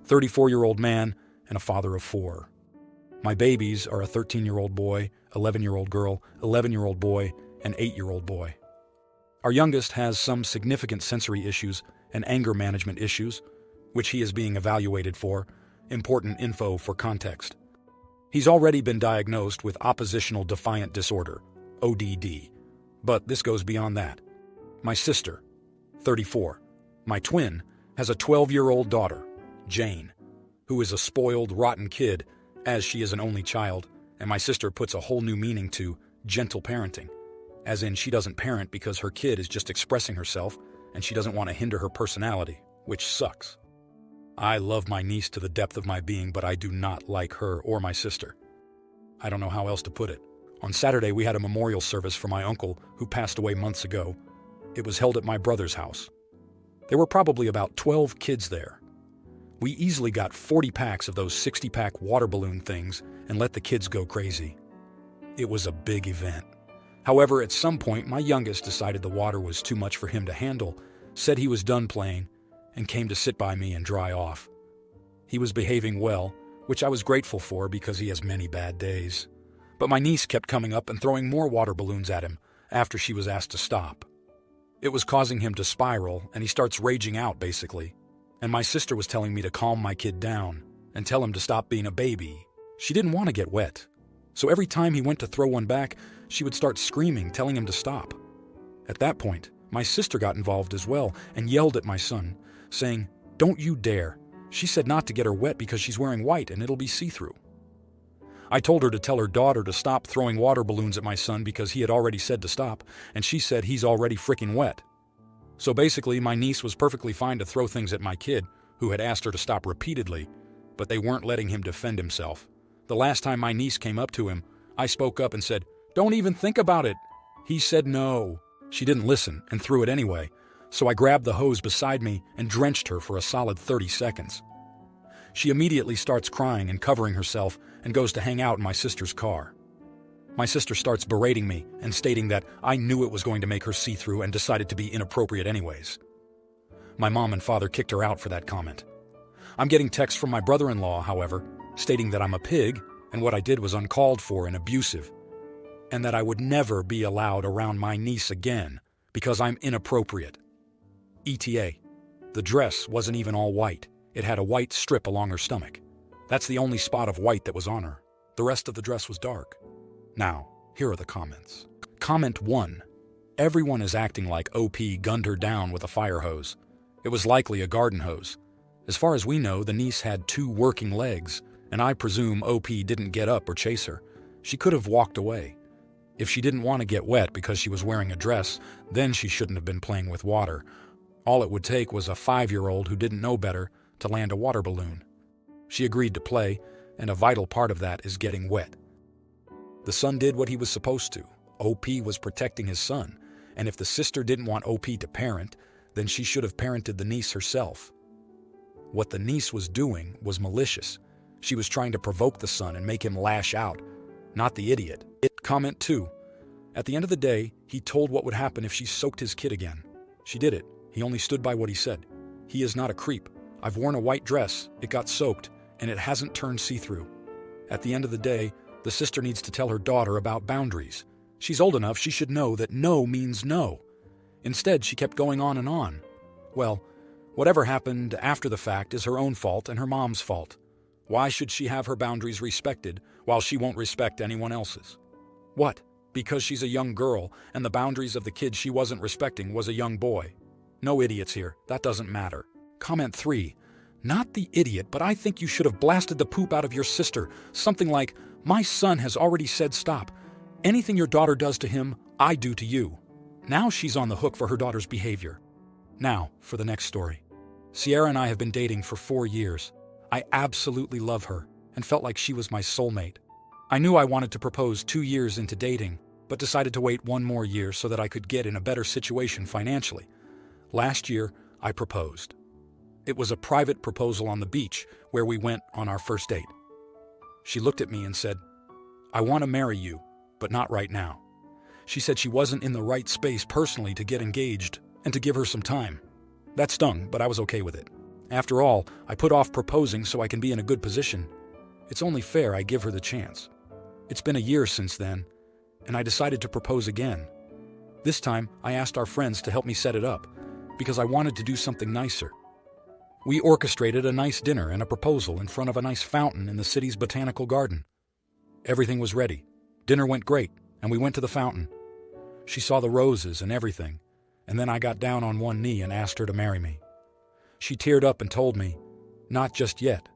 34-year-old man, and a father of 4. My babies are a 13-year-old boy, 11-year-old girl, 11-year-old boy, and 8-year-old boy. Our youngest has some significant sensory issues and anger management issues, which he is being evaluated for. Important info for context. He's already been diagnosed with oppositional defiant disorder, ODD, but this goes beyond that. My sister, 34, my twin, has a 12-year-old daughter, Jane, who is a spoiled, rotten kid, as she is an only child, and my sister puts a whole new meaning to gentle parenting, as in she doesn't parent because her kid is just expressing herself and she doesn't want to hinder her personality, which sucks. I love my niece to the depth of my being, but I do not like her or my sister. I don't know how else to put it. On Saturday, we had a memorial service for my uncle who passed away months ago. It was held at my brother's house. There were probably about 12 kids there. We easily got 40 packs of those 60-pack water balloon things and let the kids go crazy. It was a big event. However, at some point, my youngest decided the water was too much for him to handle, said he was done playing, and came to sit by me and dry off. He was behaving well, which I was grateful for because he has many bad days. But my niece kept coming up and throwing more water balloons at him after she was asked to stop. It was causing him to spiral, and he starts raging out, basically. And my sister was telling me to calm my kid down and tell him to stop being a baby. She didn't want to get wet. So every time he went to throw one back, she would start screaming, telling him to stop. At that point, my sister got involved as well and yelled at my son, saying, "Don't you dare. She said not to get her wet because she's wearing white and it'll be see-through." I told her to tell her daughter to stop throwing water balloons at my son because he had already said to stop, and she said he's already freaking wet. So basically, my niece was perfectly fine to throw things at my kid, who had asked her to stop repeatedly, but they weren't letting him defend himself. The last time my niece came up to him, I spoke up and said, "Don't even think about it." He said no. She didn't listen and threw it anyway, so I grabbed the hose beside me and drenched her for a solid 30 seconds. She immediately starts crying and covering herself and goes to hang out in my sister's car. My sister starts berating me and stating that I knew it was going to make her see-through and decided to be inappropriate anyways. My mom and father kicked her out for that comment. I'm getting texts from my brother-in-law, however, stating that I'm a pig and what I did was uncalled for and abusive, and that I would never be allowed around my niece again because I'm inappropriate. ETA. The dress wasn't even all white. It had a white strip along her stomach. That's the only spot of white that was on her. The rest of the dress was dark. Now, here are the comments. Comment 1. Everyone is acting like OP gunned her down with a fire hose. It was likely a garden hose. As far as we know, the niece had 2 working legs, and I presume OP didn't get up or chase her. She could have walked away. If she didn't want to get wet because she was wearing a dress, then she shouldn't have been playing with water. All it would take was a 5-year-old who didn't know better to land a water balloon. She agreed to play, and a vital part of that is getting wet. The son did what he was supposed to. OP was protecting his son, and if the sister didn't want OP to parent, then she should have parented the niece herself. What the niece was doing was malicious. She was trying to provoke the son and make him lash out, not the idiot. Comment 2. At the end of the day, he told what would happen if she soaked his kid again. She did it. He only stood by what he said. He is not a creep. I've worn a white dress, it got soaked, and it hasn't turned see-through. At the end of the day, the sister needs to tell her daughter about boundaries. She's old enough she should know that no means no. Instead, she kept going on and on. Well, whatever happened after the fact is her own fault and her mom's fault. Why should she have her boundaries respected while she won't respect anyone else's? What? Because she's a young girl and the boundaries of the kid she wasn't respecting was a young boy. No idiots here. That doesn't matter. Comment 3. Not the idiot, but I think you should have blasted the poop out of your sister. Something like, "My son has already said stop. Anything your daughter does to him, I do to you." Now she's on the hook for her daughter's behavior. Now, for the next story. Sierra and I have been dating for 4 years. I absolutely love her and felt like she was my soulmate. I knew I wanted to propose 2 years into dating, but decided to wait 1 more year so that I could get in a better situation financially. Last year, I proposed. It was a private proposal on the beach where we went on our first date. She looked at me and said, "I want to marry you, but not right now." She said she wasn't in the right space personally to get engaged and to give her some time. That stung, but I was okay with it. After all, I put off proposing so I can be in a good position. It's only fair I give her the chance. It's been a year since then, and I decided to propose again. This time, I asked our friends to help me set it up, because I wanted to do something nicer. We orchestrated a nice dinner and a proposal in front of a nice fountain in the city's botanical garden. Everything was ready. Dinner went great, and we went to the fountain. She saw the roses and everything, and then I got down on one knee and asked her to marry me. She teared up and told me, "Not just yet."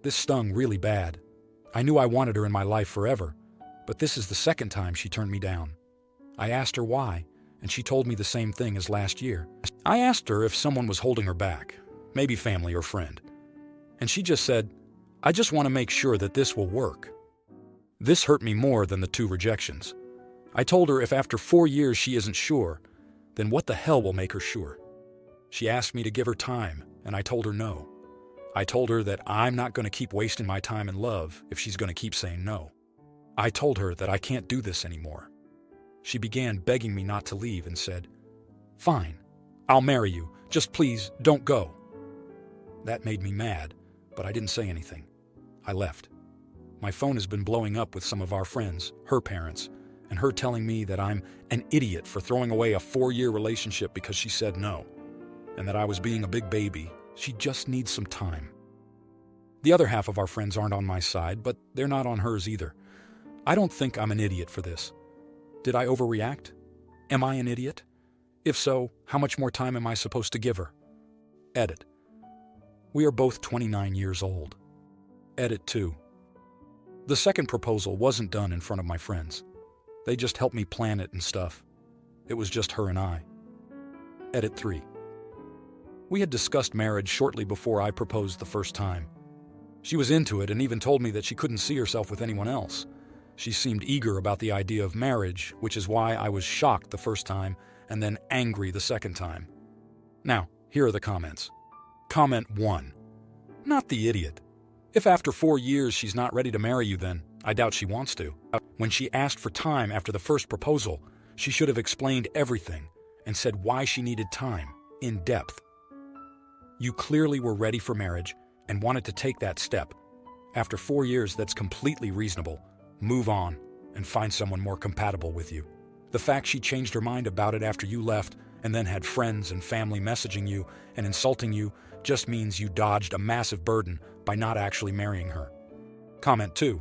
This stung really bad. I knew I wanted her in my life forever, but this is the second time she turned me down. I asked her why, and she told me the same thing as last year. I asked her if someone was holding her back, maybe family or friend, and she just said, "I just want to make sure that this will work." This hurt me more than the 2 rejections. I told her if after 4 years she isn't sure, then what the hell will make her sure? She asked me to give her time, and I told her no. I told her that I'm not going to keep wasting my time in love if she's going to keep saying no. I told her that I can't do this anymore. She began begging me not to leave and said, "Fine, I'll marry you. Just please don't go." That made me mad, but I didn't say anything. I left. My phone has been blowing up with some of our friends, her parents, and her telling me that I'm an idiot for throwing away a 4-year relationship because she said no, and that I was being a big baby. She just needs some time. The other half of our friends aren't on my side, but they're not on hers either. I don't think I'm an idiot for this. Did I overreact? Am I an idiot? If so, how much more time am I supposed to give her? Edit. We are both 29 years old. Edit 2. The second proposal wasn't done in front of my friends. They just helped me plan it and stuff. It was just her and I. Edit 3. We had discussed marriage shortly before I proposed the first time. She was into it and even told me that she couldn't see herself with anyone else. She seemed eager about the idea of marriage, which is why I was shocked the first time and then angry the second time. Now, here are the comments. Comment 1. Not the idiot. If after 4 years she's not ready to marry you, then I doubt she wants to. When she asked for time after the first proposal, she should have explained everything and said why she needed time, in depth. You clearly were ready for marriage and wanted to take that step. After 4 years, that's completely reasonable. Move on and find someone more compatible with you. The fact she changed her mind about it after you left and then had friends and family messaging you and insulting you just means you dodged a massive burden by not actually marrying her. Comment 2.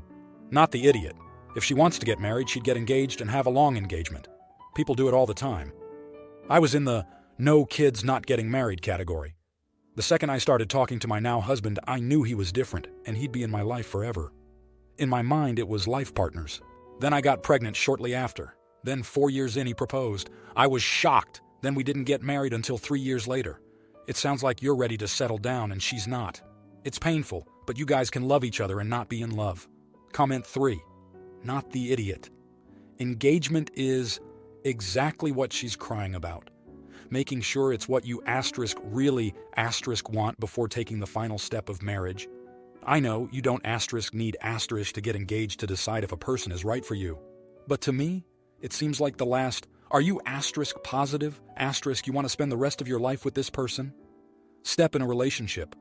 Not the idiot. If she wants to get married, she'd get engaged and have a long engagement. People do it all the time. I was in the no kids not getting married category. The second I started talking to my now husband, I knew he was different and he'd be in my life forever. In my mind, it was life partners. Then I got pregnant shortly after. Then 4 years in, he proposed. I was shocked. Then we didn't get married until 3 years later. It sounds like you're ready to settle down and she's not. It's painful, but you guys can love each other and not be in love. Comment 3. Not the idiot. Engagement is exactly what she's crying about. Making sure it's what you really want before taking the final step of marriage. I know you don't need to get engaged to decide if a person is right for you. But to me, it seems like the last, are you positive, you want to spend the rest of your life with this person? Step in a relationship.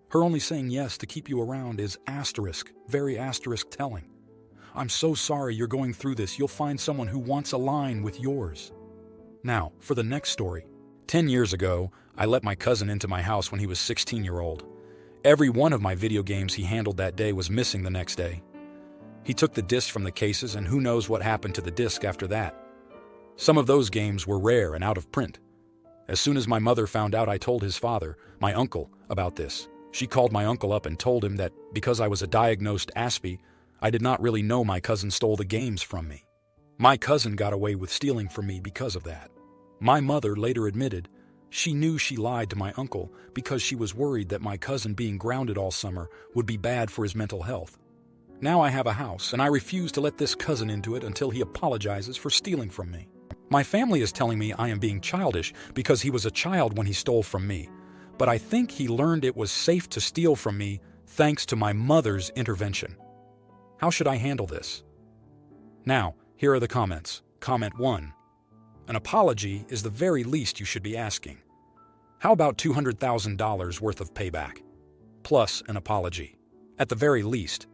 Her only saying yes to keep you around is very telling. I'm so sorry you're going through this. You'll find someone who wants a line with yours. Now, for the next story. 10 years ago, I let my cousin into my house when he was 16-year-old. Every one of my video games he handled that day was missing the next day. He took the disc from the cases, and who knows what happened to the disc after that. Some of those games were rare and out of print. As soon as my mother found out, I told his father, my uncle, about this. She called my uncle up and told him that because I was a diagnosed Aspie, I did not really know my cousin stole the games from me. My cousin got away with stealing from me because of that. My mother later admitted she knew she lied to my uncle because she was worried that my cousin being grounded all summer would be bad for his mental health. Now I have a house, and I refuse to let this cousin into it until he apologizes for stealing from me. My family is telling me I am being childish because he was a child when he stole from me, but I think he learned it was safe to steal from me thanks to my mother's intervention. How should I handle this? Now, here are the comments. Comment 1. An apology is the very least you should be asking. How about $200,000 worth of payback? Plus an apology. At the very least.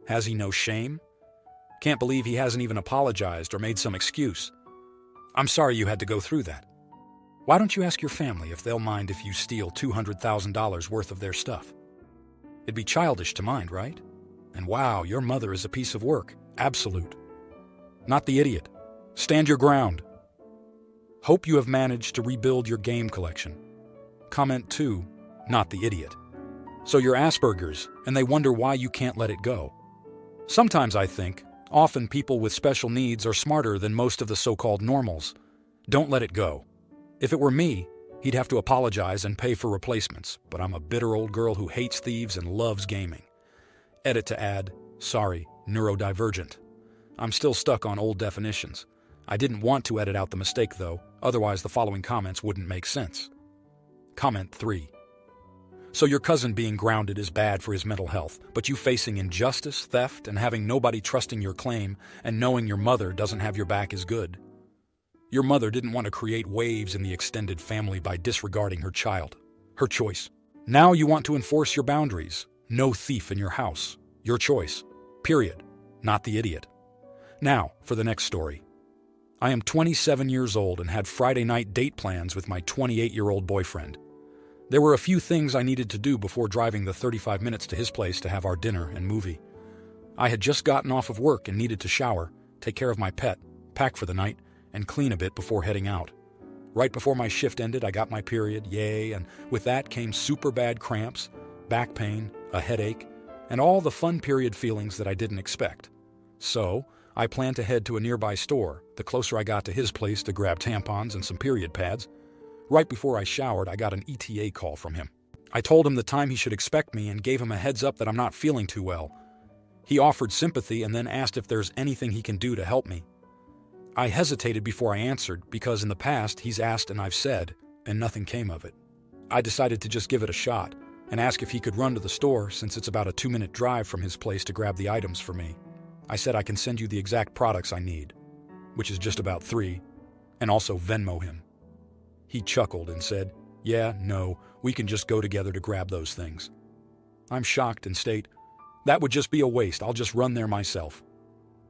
Has he no shame? Can't believe he hasn't even apologized or made some excuse. I'm sorry you had to go through that. Why don't you ask your family if they'll mind if you steal $200,000 worth of their stuff? It'd be childish to mind, right? And wow, your mother is a piece of work. Absolute. Not the idiot. Stand your ground. Hope you have managed to rebuild your game collection. Comment 2, not the idiot. So you're Asperger's, and they wonder why you can't let it go. Sometimes I think, often people with special needs are smarter than most of the so-called normals. Don't let it go. If it were me, he'd have to apologize and pay for replacements, but I'm a bitter old girl who hates thieves and loves gaming. Edit to add, sorry, neurodivergent. I'm still stuck on old definitions. I didn't want to edit out the mistake though, otherwise the following comments wouldn't make sense. Comment 3. So your cousin being grounded is bad for his mental health, but you facing injustice, theft, and having nobody trusting your claim and knowing your mother doesn't have your back is good. Your mother didn't want to create waves in the extended family by disregarding her child. Her choice. Now you want to enforce your boundaries. No thief in your house. Your choice. Period. Not the idiot. Now, for the next story. I am 27 years old and had Friday night date plans with my 28-year-old boyfriend. There were a few things I needed to do before driving the 35 minutes to his place to have our dinner and movie. I had just gotten off of work and needed to shower, take care of my pet, pack for the night, and clean a bit before heading out. Right before my shift ended, I got my period, yay, and with that came super bad cramps, back pain, a headache, and all the fun period feelings that I didn't expect. So, I planned to head to a nearby store, the closer I got to his place to grab tampons and some period pads. Right before I showered, I got an ETA call from him. I told him the time he should expect me and gave him a heads up that I'm not feeling too well. He offered sympathy and then asked if there's anything he can do to help me. I hesitated before I answered because in the past he's asked and I've said, and nothing came of it. I decided to just give it a shot and ask if he could run to the store since it's about a 2-minute drive from his place to grab the items for me. I said I can send you the exact products I need, which is just about 3, and also Venmo him. He chuckled and said, yeah, no, we can just go together to grab those things. I'm shocked and state, that would just be a waste, I'll just run there myself.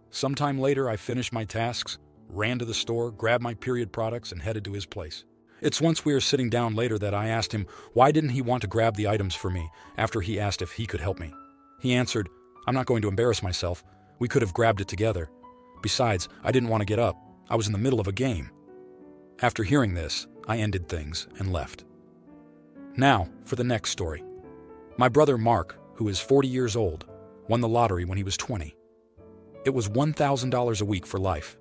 Sometime later I finished my tasks, ran to the store, grabbed my period products, and headed to his place. It's once we were sitting down later that I asked him why didn't he want to grab the items for me after he asked if he could help me. He answered, I'm not going to embarrass myself. We could have grabbed it together. Besides, I didn't want to get up. I was in the middle of a game. After hearing this, I ended things and left. Now, for the next story. My brother Mark, who is 40 years old, won the lottery when he was 20. It was $1,000 a week for life.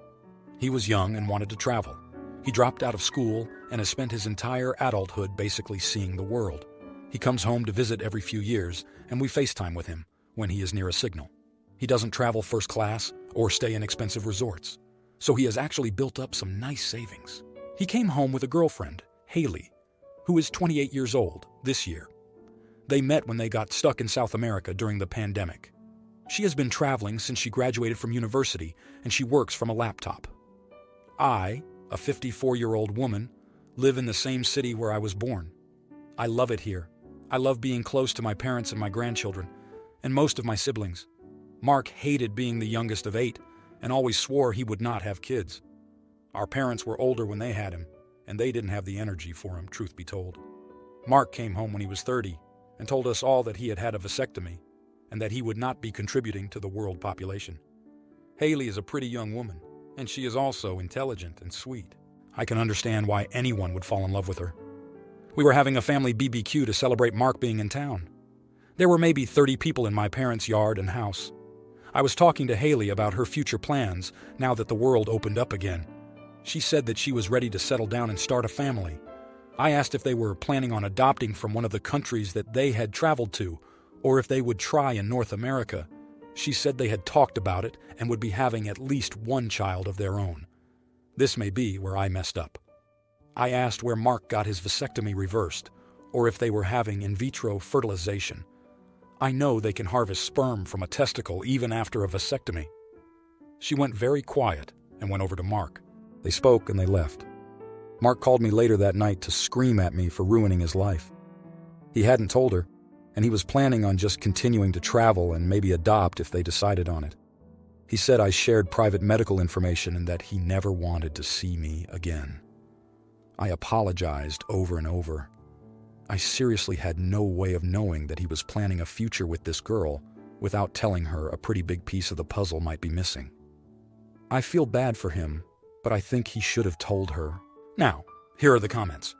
He was young and wanted to travel. He dropped out of school and has spent his entire adulthood basically seeing the world. He comes home to visit every few years, and we FaceTime with him when he is near a signal. He doesn't travel first class or stay in expensive resorts, so he has actually built up some nice savings. He came home with a girlfriend, Haley, who is 28 years old this year. They met when they got stuck in South America during the pandemic. She has been traveling since she graduated from university, and she works from a laptop. I, a 54-year-old woman, live in the same city where I was born. I love it here. I love being close to my parents and my grandchildren, and most of my siblings. Mark hated being the youngest of 8 and always swore he would not have kids. Our parents were older when they had him, and they didn't have the energy for him, truth be told. Mark came home when he was 30 and told us all that he had had a vasectomy and that he would not be contributing to the world population. Haley is a pretty young woman, and she is also intelligent and sweet. I can understand why anyone would fall in love with her. We were having a family BBQ to celebrate Mark being in town. There were maybe 30 people in my parents' yard and house. I was talking to Haley about her future plans now that the world opened up again. She said that she was ready to settle down and start a family. I asked if they were planning on adopting from one of the countries that they had traveled to, or if they would try in North America. She said they had talked about it and would be having at least one child of their own. This may be where I messed up. I asked where Mark got his vasectomy reversed, or if they were having in vitro fertilization. I know they can harvest sperm from a testicle even after a vasectomy. She went very quiet and went over to Mark. They spoke and they left. Mark called me later that night to scream at me for ruining his life. He hadn't told her, and he was planning on just continuing to travel and maybe adopt if they decided on it. He said I shared private medical information and that he never wanted to see me again. I apologized over and over. I seriously had no way of knowing that he was planning a future with this girl without telling her a pretty big piece of the puzzle might be missing. I feel bad for him, but I think he should have told her. Now, here are the comments.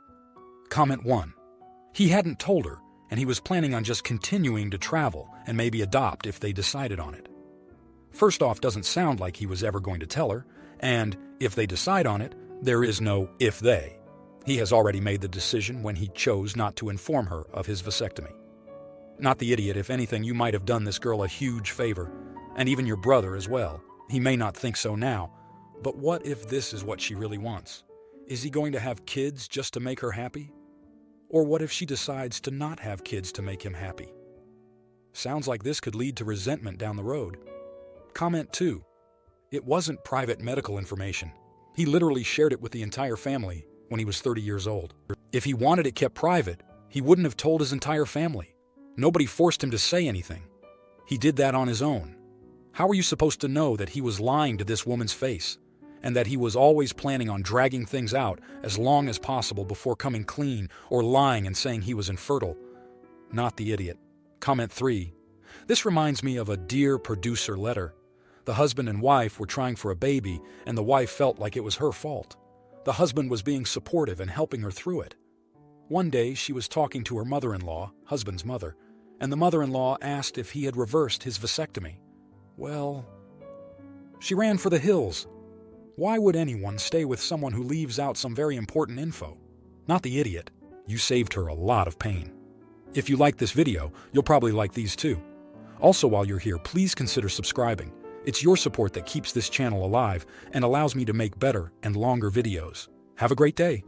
Comment 1. He hadn't told her, and he was planning on just continuing to travel and maybe adopt if they decided on it. First off, doesn't sound like he was ever going to tell her, and if they decide on it, there is no if they. He has already made the decision when he chose not to inform her of his vasectomy. Not the idiot. If anything, you might have done this girl a huge favor, and even your brother as well. He may not think so now, but what if this is what she really wants? Is he going to have kids just to make her happy? Or what if she decides to not have kids to make him happy? Sounds like this could lead to resentment down the road. Comment 2. It wasn't private medical information. He literally shared it with the entire family when he was 30 years old. If he wanted it kept private, he wouldn't have told his entire family. Nobody forced him to say anything. He did that on his own. How are you supposed to know that he was lying to this woman's face, and that he was always planning on dragging things out as long as possible before coming clean or lying and saying he was infertile? Not the idiot. Comment 3. This reminds me of a Dear Producer letter. The husband and wife were trying for a baby, and the wife felt like it was her fault. The husband was being supportive and helping her through it. One day, she was talking to her mother-in-law, husband's mother, and the mother-in-law asked if he had reversed his vasectomy. Well, she ran for the hills. Why would anyone stay with someone who leaves out some very important info? Not the idiot. You saved her a lot of pain. If you like this video, you'll probably like these too. Also, while you're here, please consider subscribing. It's your support that keeps this channel alive and allows me to make better and longer videos. Have a great day.